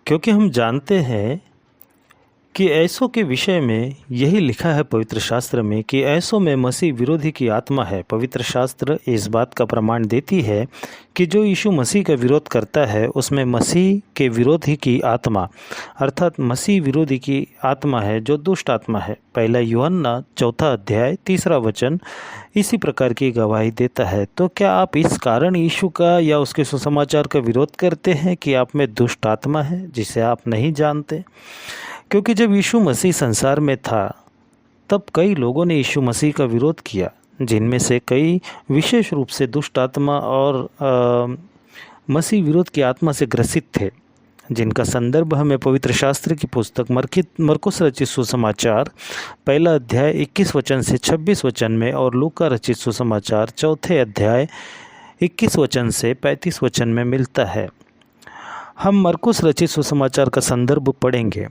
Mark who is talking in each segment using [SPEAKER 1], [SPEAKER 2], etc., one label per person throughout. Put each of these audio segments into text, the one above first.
[SPEAKER 1] क्योंकि हम जानते हैं कि ऐसों के विषय में यही लिखा है पवित्र शास्त्र में कि ऐसों में मसीह विरोधी की आत्मा है। पवित्र शास्त्र इस बात का प्रमाण देती है कि जो यीशु मसीह का विरोध करता है उसमें मसीह के विरोधी की आत्मा अर्थात मसीह विरोधी की आत्मा है, जो दुष्ट आत्मा है। पहला यूहन्ना 4 अध्याय 3 वचन इसी प्रकार की गवाही देता है। तो क्या आप इस कारण यीशु का या उसके सुसमाचार का विरोध करते हैं कि आप में दुष्ट आत्मा है जिसे आप नहीं जानते? क्योंकि जब यीशु मसीह संसार में था तब कई लोगों ने यीशु मसीह का विरोध किया, जिनमें से कई विशेष रूप से दुष्ट आत्मा और मसीह विरोध की आत्मा से ग्रसित थे, जिनका संदर्भ हमें पवित्र शास्त्र की पुस्तक मरकुस रचित सुसमाचार 1 अध्याय 21 वचन से 26 वचन में और लूका रचित सुसमाचार 4 अध्याय 21 वचन से 35 वचन में मिलता है। हम मरकुस रचित सुसमाचार का संदर्भ पढ़ेंगे।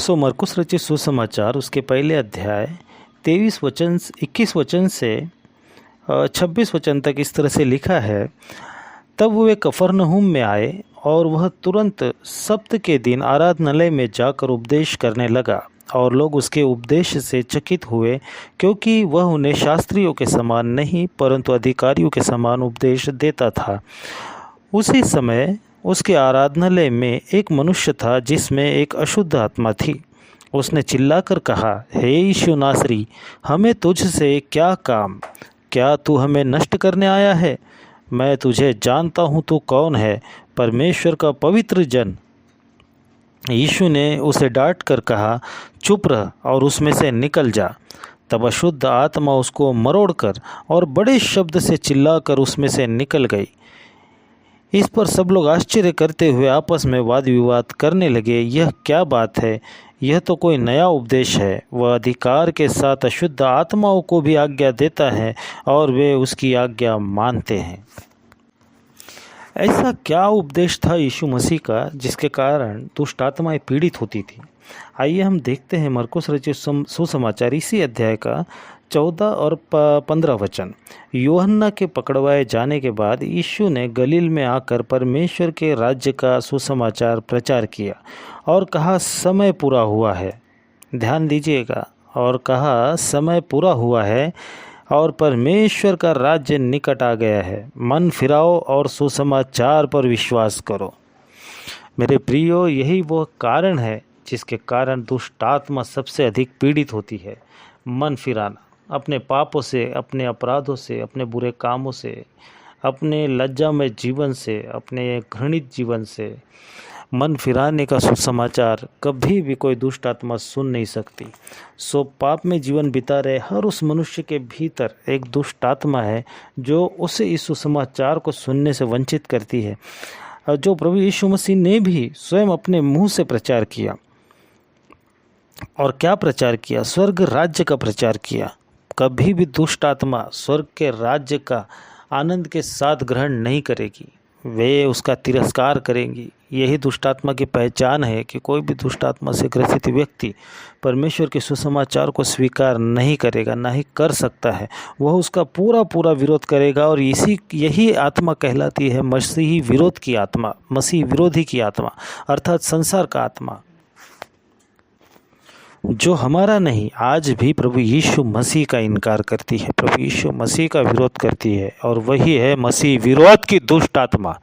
[SPEAKER 1] मरकुस रचित सुसमाचार उसके 1 अध्याय 21 वचन से 26 वचन तक इस तरह से लिखा है। तब वे कफरनहूम में आए और वह तुरंत सब्त के दिन आराधनालय में जाकर उपदेश करने लगा, और लोग उसके उपदेश से चकित हुए, क्योंकि वह उन्हें शास्त्रियों के समान नहीं परंतु अधिकारियों के समान उपदेश देता था। उसी समय उसके आराधनालय में एक मनुष्य था जिसमें एक अशुद्ध आत्मा थी। उसने चिल्लाकर कहा, हे यीशु नासरी, हमें तुझसे क्या काम? क्या तू हमें नष्ट करने आया है? मैं तुझे जानता हूँ तू कौन है, परमेश्वर का पवित्र जन। यीशु ने उसे डांट कर कहा, चुप रह और उसमें से निकल जा। तब अशुद्ध आत्मा उसको मरोड़कर और बड़े शब्द से चिल्लाकर उसमें से निकल गई। इस पर सब लोग आश्चर्य करते हुए आपस में वाद विवाद करने लगे, यह क्या बात है? यह तो कोई नया उपदेश है। वह अधिकार के साथ अशुद्ध आत्माओं को भी आज्ञा देता है और वे उसकी आज्ञा मानते हैं। ऐसा क्या उपदेश था यीशु मसीह का जिसके कारण दुष्ट आत्माएं पीड़ित होती थी? आइए हम देखते हैं मरकुस रचित सुसमाचार इसी अध्याय का 14 और 15 वचन। यूहन्ना के पकड़वाए जाने के बाद यीशु ने गलील में आकर परमेश्वर के राज्य का सुसमाचार प्रचार किया और कहा, समय पूरा हुआ है। ध्यान दीजिएगा, और कहा समय पूरा हुआ है और परमेश्वर का राज्य निकट आ गया है। मन फिराओ और सुसमाचार पर विश्वास करो। मेरे प्रियो, यही वो कारण है जिसके कारण दुष्ट आत्मा सबसे अधिक पीड़ित होती है। मन फिराना, अपने पापों से, अपने अपराधों से, अपने बुरे कामों से, अपने लज्जामय जीवन से, अपने घृणित जीवन से मन फिराने का सुसमाचार कभी भी कोई दुष्ट आत्मा सुन नहीं सकती। पाप में जीवन बिता रहे हर उस मनुष्य के भीतर एक दुष्ट आत्मा है जो उसे इस सुसमाचार को सुनने से वंचित करती है, जो प्रभु यीशु मसीह ने भी स्वयं अपने मुंह से प्रचार किया। और क्या प्रचार किया? स्वर्ग राज्य का प्रचार किया। कभी भी दुष्ट आत्मा स्वर्ग के राज्य का आनंद के साथ ग्रहण नहीं करेगी, वे उसका तिरस्कार करेंगी। यही दुष्ट आत्मा की पहचान है कि कोई भी दुष्ट आत्मा से ग्रसित व्यक्ति परमेश्वर के सुसमाचार को स्वीकार नहीं करेगा, ना ही कर सकता है। वह उसका पूरा विरोध करेगा, और यही आत्मा कहलाती है मसीही विरोध की आत्मा, मसीह विरोधी की आत्मा, अर्थात संसार का आत्मा, जो हमारा नहीं, आज भी प्रभु यीशु मसीह का इनकार करती है, प्रभु यीशु मसीह का विरोध करती है, और वही है मसीह विरोध की दुष्ट आत्मा।